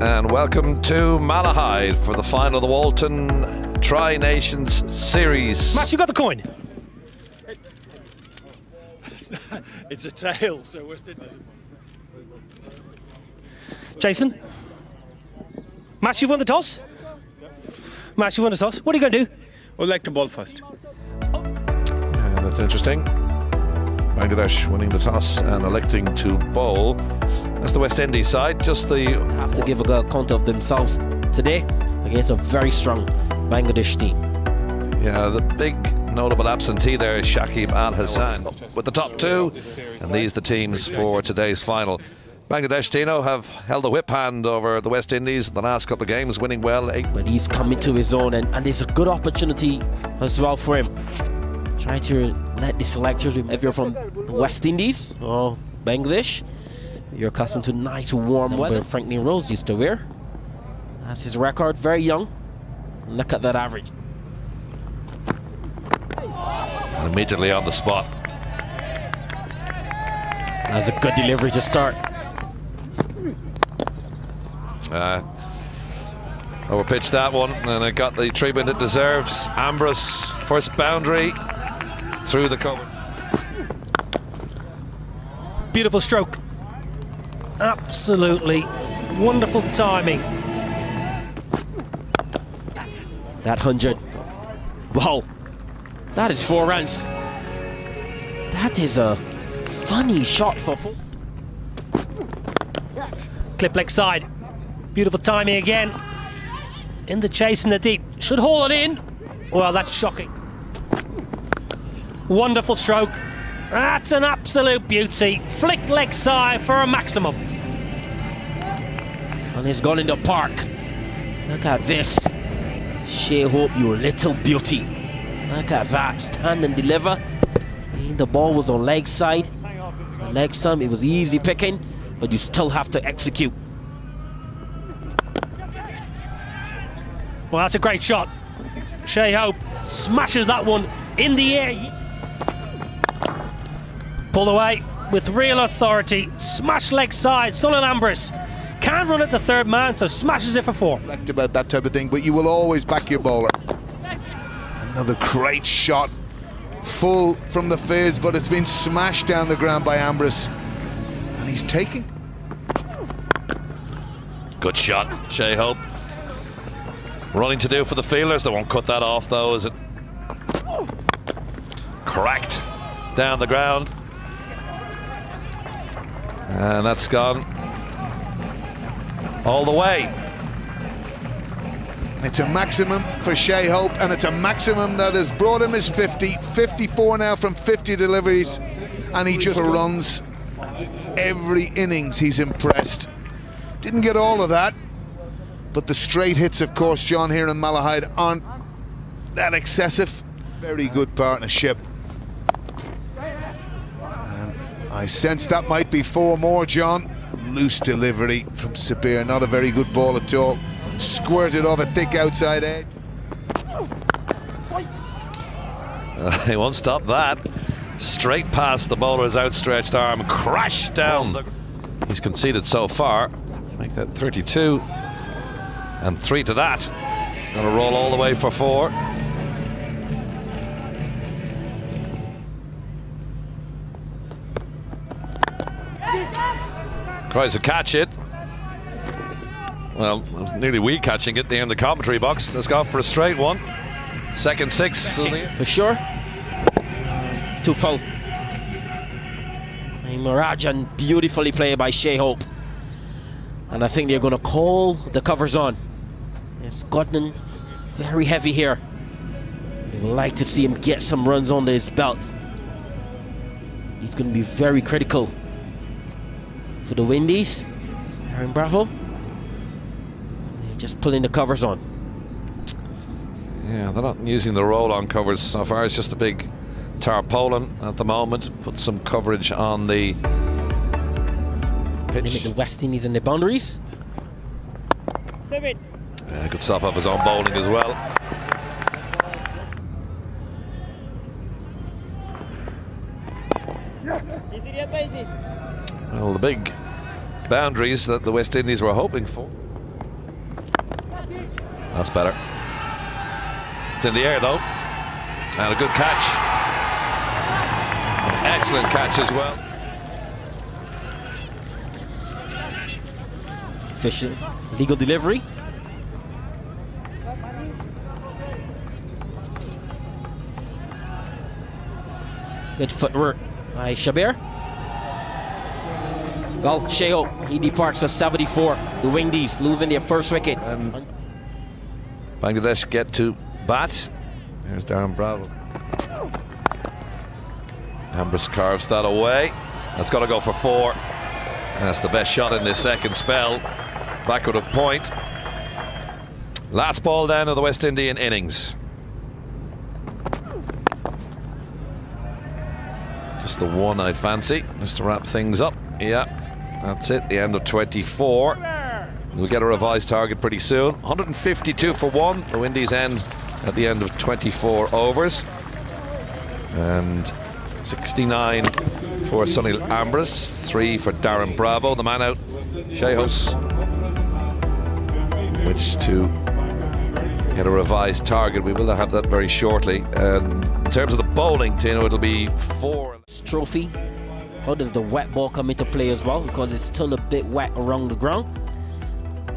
And welcome to Malahide for the final of the Walton Tri-Nations Series. Matt, you got the coin? It's a tail, so West Indies. Jason? Matt, you've won the toss? Matt, you've won the toss. What are you going to do? We'd like to ball first. That's interesting. Bangladesh winning the toss and electing to bowl. That's the West Indies side. Just the have to give a good account of themselves today against a very strong Bangladesh team. Yeah, the big notable absentee there is Shakib Al Hassan with the top two, and these the teams for today's final. Bangladesh, Tino, have held the whip hand over the West Indies in the last couple of games, winning well. But he's coming to his own, and there's a good opportunity as well for him. Try to let the selectors, if you're from the West Indies or Bangladesh, you're accustomed to nice warm weather Franklin Rose used to wear. That's his record, very young. Look at that average. And immediately on the spot. That's a good delivery to start. Overpitched that one, and it got the treatment it deserves. Ambrose, first boundary through the cover. Beautiful stroke. Absolutely wonderful timing. That 100. Wow. That is 4 runs. That is a funny shot for full. Clip leg side. Beautiful timing again. In the chase in the deep. Should haul it in. Well, that's shocking. Wonderful stroke. That's an absolute beauty. Flick leg side for a maximum. And he's gone in the park. Look at this. Shea Hope, you little beauty. Look at that. Stand and deliver. And the ball was on leg side. The leg stump, it was easy picking, but you still have to execute. Well, that's a great shot. Shea Hope smashes that one in the air. Pulled away with real authority. Smash leg side. Sunil Ambrose can't run at the third man, so smashes it for 4. About that type of thing, but you will always back your bowler. Another great shot. Full from the fizz, but it's been smashed down the ground by Ambrose. And he's taking. Good shot, Shea Hope. Running to do for the fielders. They won't cut that off though, is it? Cracked down the ground. And that's gone all the way. It's a maximum for Shea Hope, and it's a maximum that has brought him his 50. 54 now from 50 deliveries, and he just runs. Every innings he's impressed. Didn't get all of that, but the straight hits, of course, John, here in Malahide aren't that excessive. Very good partnership. And I sense that might be 4 more, John. Loose delivery from Sabir, not a very good ball at all. Squirted off a thick outside edge. He won't stop that. Straight past the bowler's outstretched arm, crashed down. He's conceded so far. Make that 32. And 3 to that. He's going to roll all the way for 4. Tries to catch it. Well, it was nearly we catching it there in the commentary box. Has gone for a straight one. Second 6. For sure. 2 foul. Marajan, beautifully played by Shea Hope. And I think they're going to call the covers on. It's gotten very heavy here. We would like to see him get some runs under his belt. He's going to be very critical for the Windies. Aaron Bravo. They're just pulling the covers on. Yeah, they're not using the roll-on covers so far. It's just a big tarpaulin at the moment. Put some coverage on the pitch. Limit the West Indies and the boundaries. 7. Good stop off his own bowling as well. Easy. Well, the big boundaries that the West Indies were hoping for. That's better. It's in the air though. And a good catch. Excellent catch as well. Efficient legal delivery. Good footwork by Shabir. Well, Shai Hope, he departs for 74. The Windies losing their first wicket. And Bangladesh get to bat. There's Darren Bravo. Ambrose carves that away. That's got to go for 4. And that's the best shot in this second spell. Backward of point. Last ball then of the West Indian innings. Just the one I'd fancy, just to wrap things up. Yeah, that's it, the end of 24. We'll get a revised target pretty soon. 152 for 1. The Windies end at the end of 24 overs. And 69 for Sunil Ambrose, 3 for Darren Bravo. The man out, Shai Hope, which to get a revised target. We will have that very shortly. And in terms of the bowling, Tino, it'll be 4. Trophy. How does the wet ball come into play as well? Because it's still a bit wet around the ground.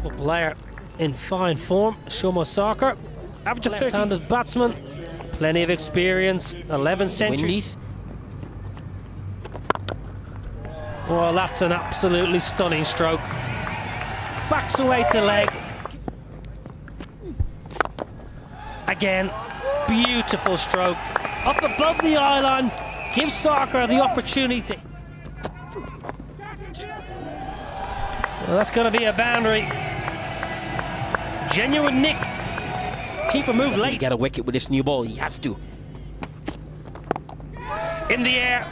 A player in fine form, Shomo Sarkar. Average of left-handed batsman. Plenty of experience. 11 centuries. Windies. Well, that's an absolutely stunning stroke. Backs away to leg. Again, beautiful stroke. Up above the eye line, gives Sarkar the opportunity. Well, that's going to be a boundary. Genuine nick. Keeper move late. Get a wicket with this new ball, he has to. In the air.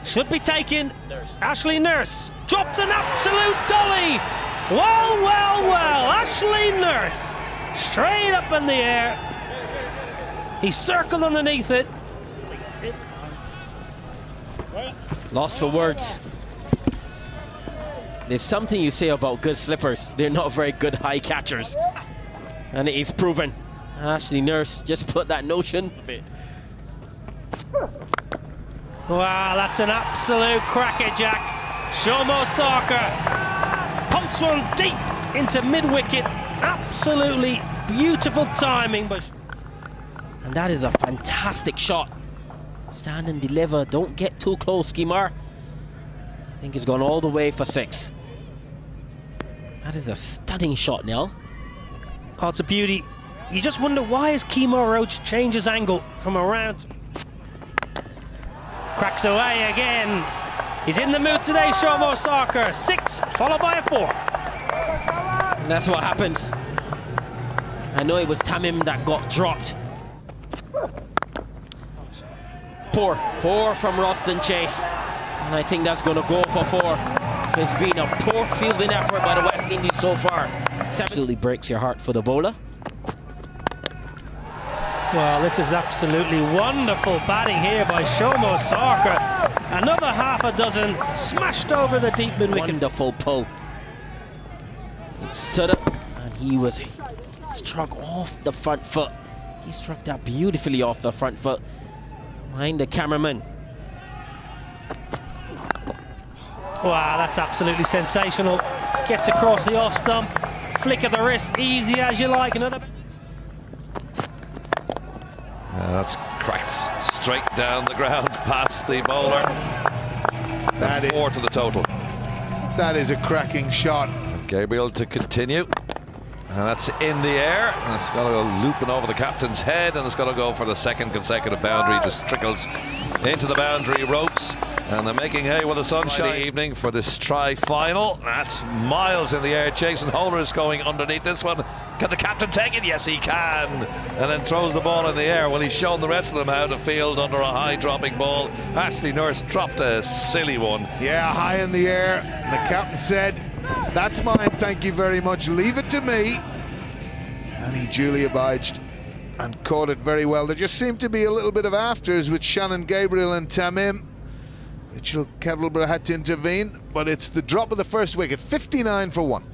Should be taken. Ashley Nurse drops an absolute dolly. Well, well, well. Ashley Nurse straight up in the air. He circled underneath it. Lost for words. There's something you say about good slippers. They're not very good high catchers. And it is proven. Ashley Nurse just put that notion. Wow, that's an absolute crackerjack. Shomo Sarkar pumps one deep into mid-wicket. Absolutely beautiful timing. And that is a fantastic shot. Stand and deliver. Don't get too close, Kemar. I think he's gone all the way for 6. That is a stunning shot, Nell. Oh, it's a beauty. You just wonder, why has Kemar Roach changed his angle from around? Cracks away again. He's in the mood today, Shomo Sarkar. 6, followed by a 4. And that's what happens. I know it was Tamim that got dropped. Poor from Roston Chase. And I think that's going to go for 4. So it's been a poor fielding effort by the West Indies so far. Absolutely breaks your heart for the bowler. Well, this is absolutely wonderful batting here by Shomo Sarkar. Another half a dozen smashed over the deep mid-wicket. Wonderful pull. He stood up and he struck off the front foot. He struck that beautifully off the front foot. Behind the cameraman. Wow, that's absolutely sensational. Gets across the off stump. Flick of the wrist, easy as you like. Another. That's cracked straight down the ground past the bowler. That's 4 to the total. That is a cracking shot. Gabriel to continue. And that's in the air. And it's got to go looping over the captain's head. And it's got to go for the second consecutive boundary. Just trickles into the boundary ropes. And they're making hay with the sunshine evening for this tri-final. That's miles in the air. Jason Holder is going underneath this one. Can the captain take it? Yes, he can. And then throws the ball in the air. Well, he's shown the rest of them how to field under a high dropping ball. Ashley Nurse dropped a silly one. Yeah, high in the air. And the captain said, "That's mine, thank you very much. Leave it to me." And he duly obliged and caught it very well. There just seemed to be a little bit of afters with Shannon Gabriel and Tamim. Mitchell Kettleborough had to intervene, but it's the drop of the first wicket, 59 for 1.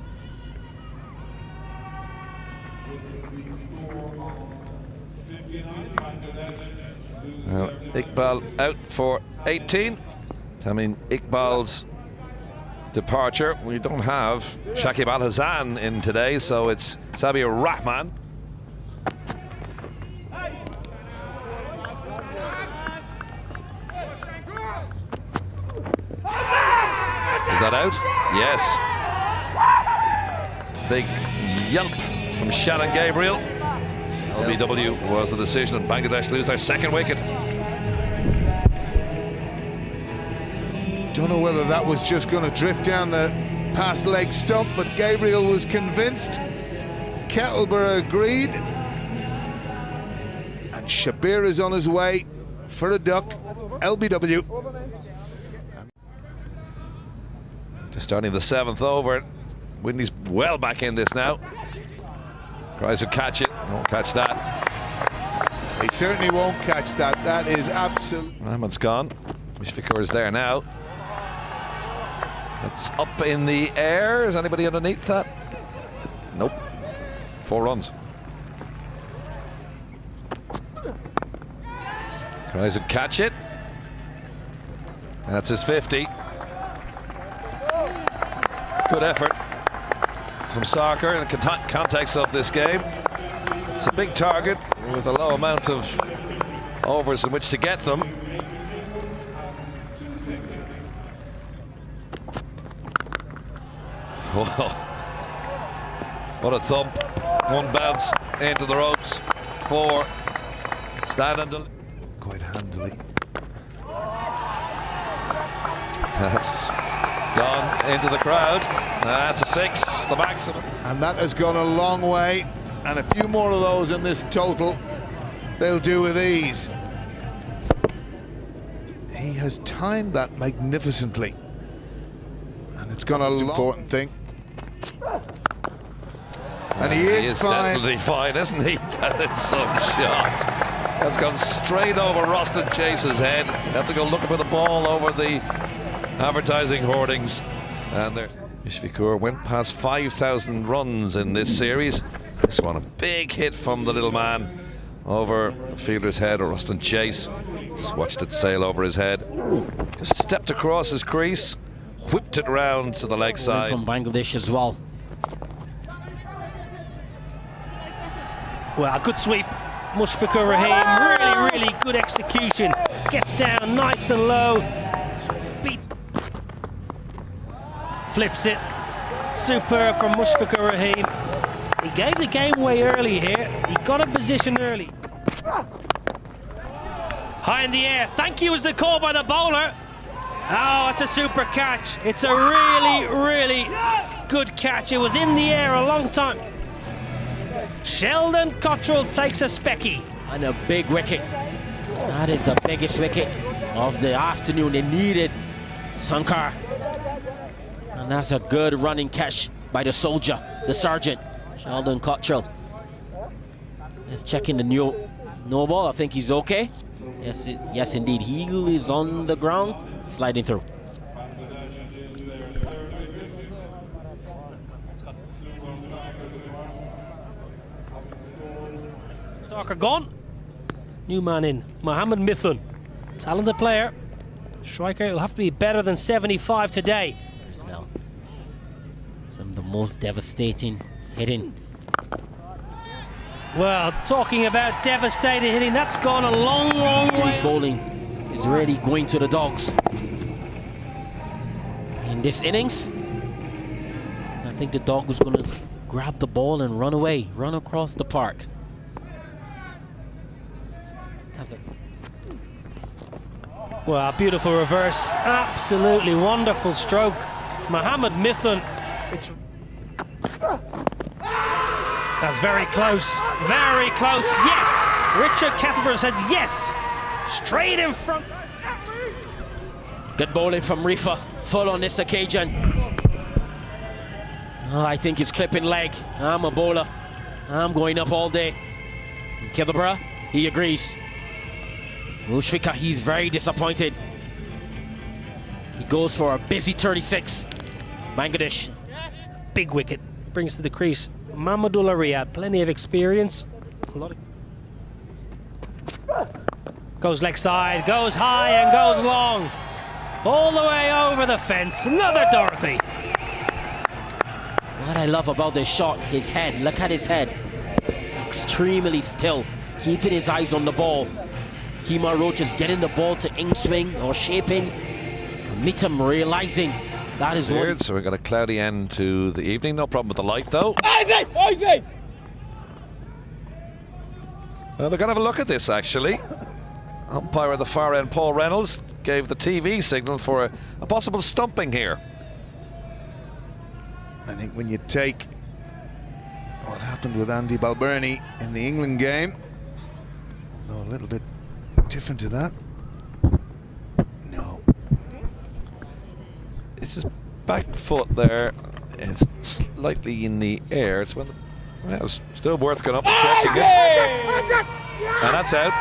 Well, Iqbal out for 18. Tamim Iqbal's departure. We don't have Shakib Al Hazan in today, so it's Sabir Rahman. Is that out? Yes. Big yelp from Shannon Gabriel. LBW was the decision, and Bangladesh lose their second wicket. Don't know whether that was just going to drift down the past leg stump, but Gabriel was convinced. Kettleborough agreed. And Shabir is on his way for a duck. LBW. Just starting the 7th over. Whitney's well back in this now. Tries to catch it. Won't catch that. He certainly won't catch that. That is absolute. Rahman's gone. Mushfiqur is there now. It's up in the air. Is anybody underneath that? Nope. 4 runs. Tries to catch it. That's his 50. Good effort from Sarkar in the context of this game. It's a big target with a low amount of overs in which to get them. Whoa. What a thump. 1 bounce into the ropes for Stan and quite handily. That's gone into the crowd. That's a 6, the maximum. And that has gone a long way. And a few more of those in this total, they'll do with ease. He has timed that magnificently. And it's gone a long important thing. And he is fine. Definitely fine, isn't he? That is some shot. That's gone straight over Roston Chase's head. Have to go looking for the ball over the advertising hoardings. And there's Mushfiqur went past 5,000 runs in this series. This one a big hit from the little man over the fielder's head, or Roston Chase. Just watched it sail over his head. Just stepped across his crease, whipped it round to the leg side. From Bangladesh as well. Well, good sweep. Mushfiqur Rahim, really good execution. Gets down nice and low. Beats. Flips it. Superb from Mushfiqur Rahim. He gave the game away early here. He got a position early. High in the air. Thank you is the call by the bowler. Oh, it's a super catch. It's a really good catch. It was in the air a long time. Sheldon Cottrell takes a specky. And a big wicket. That is the biggest wicket of the afternoon. They needed Sankar. And that's a good running catch by the soldier, the sergeant, Sheldon Cottrell. Let's check in the no ball. I think he's okay. Yes, indeed. Heel is on the ground, sliding through. Sarkar gone. New man in, Mohammed Mithun. Talented player. Striker will have to be better than 75 today. Now, some of the most devastating hitting. Well, talking about devastating hitting, that's gone a long way. His bowling is really going to the dogs. In this innings, I think the dog was going to grab the ball and run away, run across the park. Well, beautiful reverse, absolutely wonderful stroke. Mohammed Mithun, that's very close, yes! Richard Kettleborough says yes, straight in front. Good bowling from Rifa, full on this occasion. Oh, I think he's clipping leg. I'm a bowler, I'm going up all day. Kettleborough, he agrees. Mushfiqur, he's very disappointed. He goes for a busy 36. Bangladesh. Big wicket, brings to the crease Mahmudullah Riyad, plenty of experience. Goes leg side, goes high and goes long. All the way over the fence. Another Dorothy. What I love about this shot, his head. Look at his head. Extremely still, keeping his eyes on the ball. Kemar Roach is getting the ball to in swing or shaping. Mittam realizing that is one. So we've got a cloudy end to the evening. No problem with the light though. Isaac! Well, they're going to have a look at this actually. Umpire at the far end, Paul Reynolds, gave the TV signal for a possible stumping here. I think when you take what happened with Andy Balbirnie in the England game, although a little bit different to that. No. It's his back foot there. It's slightly in the air. It's when it's still worth going up and checking it. And that's out.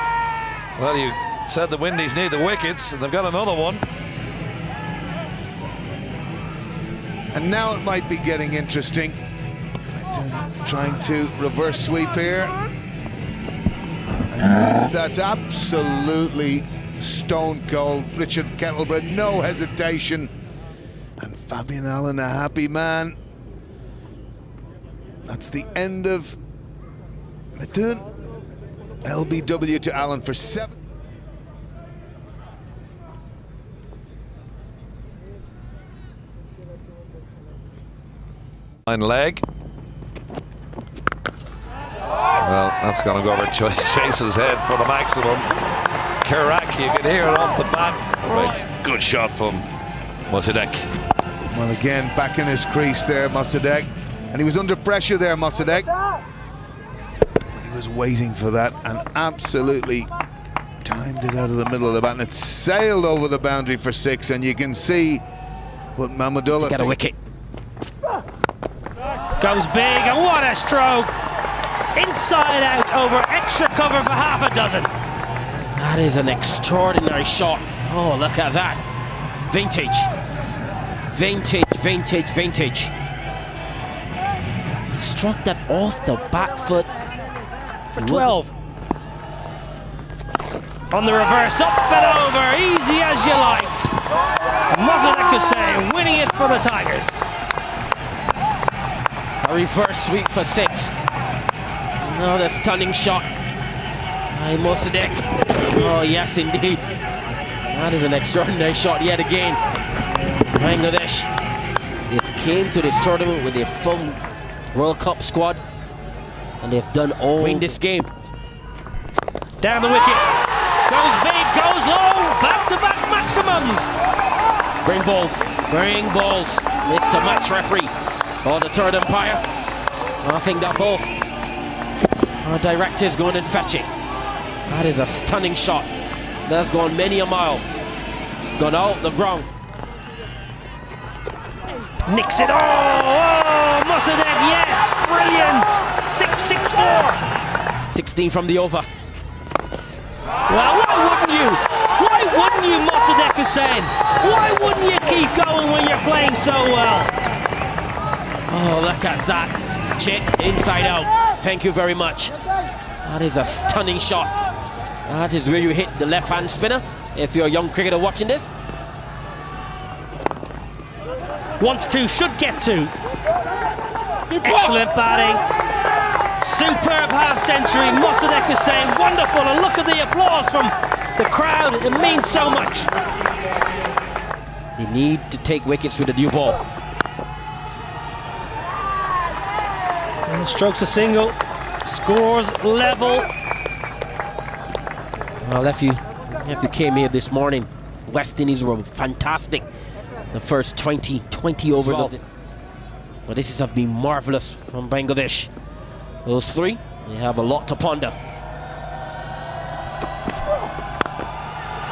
Well, you said the Windies need the wickets, and they've got another one. And now it might be getting interesting. Trying to reverse sweep here. And that's absolutely stone cold. Richard Kettleborough, no hesitation. And Fabian Allen, a happy man. That's the end of Mithun. LBW to Allen for 7. Leg. Well, that's going to go over Chase's head for the maximum. Kerak, you can hear it off the bat. Right. Good shot from Mossadegh. Well, again, back in his crease there, Mossadegh. And he was under pressure there, Mossadegh. He was waiting for that and absolutely timed it out of the middle of the bat. And it sailed over the boundary for 6. And you can see what Mahmudullah Get a wicket. Goes big, and what a stroke! Inside out over extra cover for half a dozen. That is an extraordinary shot. Oh, look at that. Vintage. Vintage, vintage, vintage. Struck that off the back foot. For 12. On the reverse, up and over, easy as you like. Mossadegh Hussain winning it for the Tigers. A reverse sweep for 6. Another stunning shot by Mossadegh. Oh, yes, indeed. That is an extraordinary shot yet again. Bangladesh, they came to this tournament with their full World Cup squad, and they've done all in this game. Down the wicket. Goes big, goes long. Back-to-back maximums. Bring balls. Bring balls. Mr. Match Referee. Oh, the third umpire. I think that ball. Our director's going and fetch it. That is a stunning shot. That's gone many a mile. It's gone out the ground. Nicks it. Oh, Mossadegh, yes, brilliant. 6-6-4. 16 from the over. Well, why wouldn't you? Why wouldn't you, Mossadegh Hussain? Why wouldn't you keep going when you're playing so well? Oh, look at that. Chip inside out. Thank you very much. That is a stunning shot. That is where you hit the left-hand spinner. If you're a young cricketer watching this. Wants to, should get to. Excellent batting. Superb half-century. Mossadegh Hussain, wonderful. And look at the applause from the crowd. It means so much. They need to take wickets with a new ball. And strokes a single, scores level. Well, if you came here this morning, West Indies were fantastic. The first 20 overs of this. But this has been marvelous from Bangladesh. Those three, they have a lot to ponder.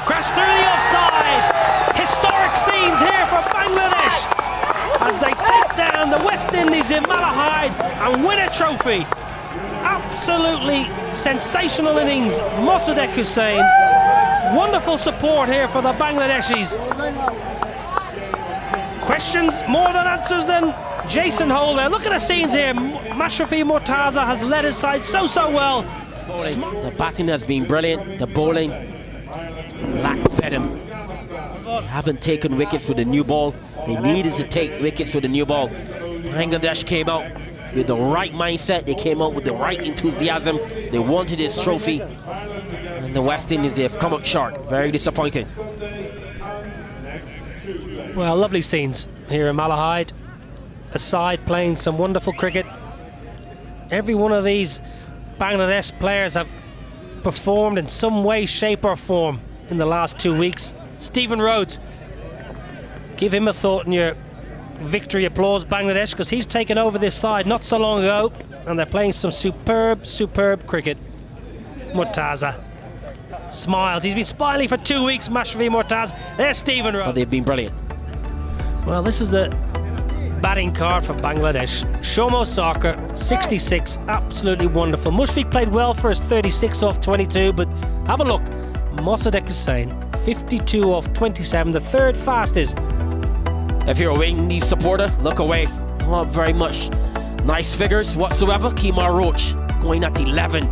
Crash through the offside. Historic scenes here for Bangladesh as they take down the West Indies in Malahide and win a trophy. Absolutely sensational innings, Mossadegh Hussain. Wonderful support here for the Bangladeshis. Questions more than answers then. Jason Holder. Look at the scenes here. Mashrafi Mortaza has led his side so well. The batting has been brilliant. The bowling lack venom. They haven't taken wickets with the new ball. They needed to take wickets with the new ball. Bangladesh came out with the right mindset. They came out with the right enthusiasm. They wanted this trophy. And the West Indies, they've come up short. Very disappointing. Well, lovely scenes here in Malahide. A side playing some wonderful cricket. Every one of these Bangladesh players have performed in some way, shape or form in the last 2 weeks. Stephen Rhodes, give him a thought in your victory applause, Bangladesh, because he's taken over this side not so long ago and they're playing some superb cricket. Mortaza smiles. He's been smiling for 2 weeks, Mashrafi Mortaza. There's Stephen Rhodes. Oh, they've been brilliant. Well, this is the batting card for Bangladesh. Shomo Sarkar, 66, absolutely wonderful. Mushfiq played well for his 36 off 22, but have a look. Mossadegh Hussain, 52 off 27, the third fastest. If you're a West Indies supporter, look away. Not very much nice figures whatsoever. Kemar Roach going at 11.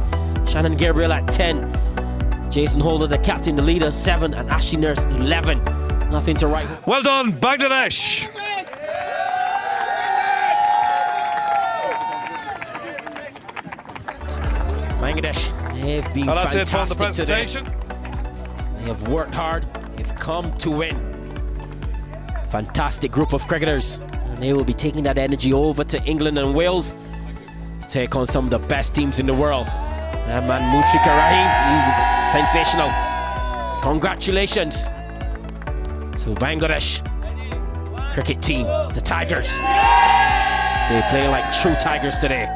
Shannon Gabriel at 10. Jason Holder, the captain, the leader, 7. And Ashley Nurse, 11. Nothing to write. Well done, Bangladesh. Bangladesh, they've been Well, that's it from the fantastic today. presentation. They have worked hard. They've come to win. Fantastic group of cricketers. And they will be taking that energy over to England and Wales to take on some of the best teams in the world. And man, Mushfiqur Rahim, he was sensational. Congratulations to Bangladesh cricket team, the Tigers. They play like true Tigers today.